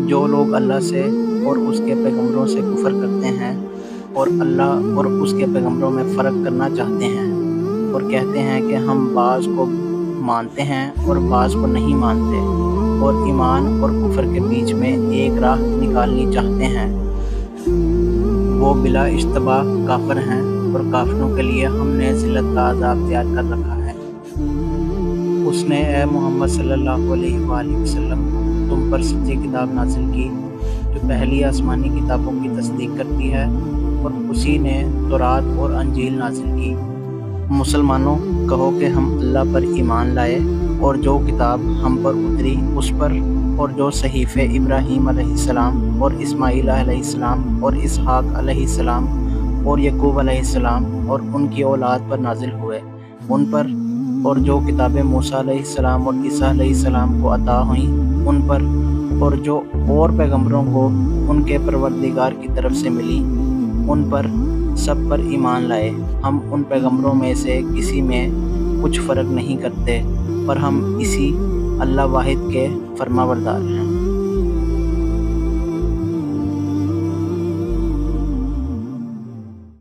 جو لوگ اللہ سے اور اس کے پیغمبروں سے کفر کرتے ہیں اور اللہ اور اس کے پیغمبروں میں فرق کرنا چاہتے ہیں اور کہتے ہیں کہ ہم بعض کو مانتے ہیں اور بعض کو نہیں مانتے اور ایمان اور کفر کے بیچ میں ایک راہ نکالنی چاہتے ہیں، وہ بلا اشتباہ کافر ہیں اور کافروں کے لیے ہم نے ذلت کا عذاب تیار کر رکھا ہے۔ اس نے اے محمد صلی اللہ علیہ وآلہ وسلم تم پر سچی کتاب نازل کی جو پہلی آسمانی کتابوں کی تصدیق کرتی ہے، اور اسی نے تورات اور انجیل نازل کی۔ مسلمانوں کہو کہ ہم اللہ پر ایمان لائے اور جو کتاب ہم پر اتری اس پر، اور جو صحیفے ابراہیم علیہ السلام اور اسماعیل علیہ السلام اور اسحاق علیہ السلام اور یعقوب علیہ السلام اور ان کی اولاد پر نازل ہوئے ان پر، اور جو کتابیں موسیٰ علیہ السلام اور عیسیٰ علیہ السلام کو عطا ہوئیں ان پر، اور جو اور پیغمبروں کو ان کے پروردگار کی طرف سے ملی ان پر، سب پر ایمان لائے۔ ہم ان پیغمبروں میں سے کسی میں کچھ فرق نہیں کرتے، پر ہم اسی اللہ واحد کے فرما بردار ہیں۔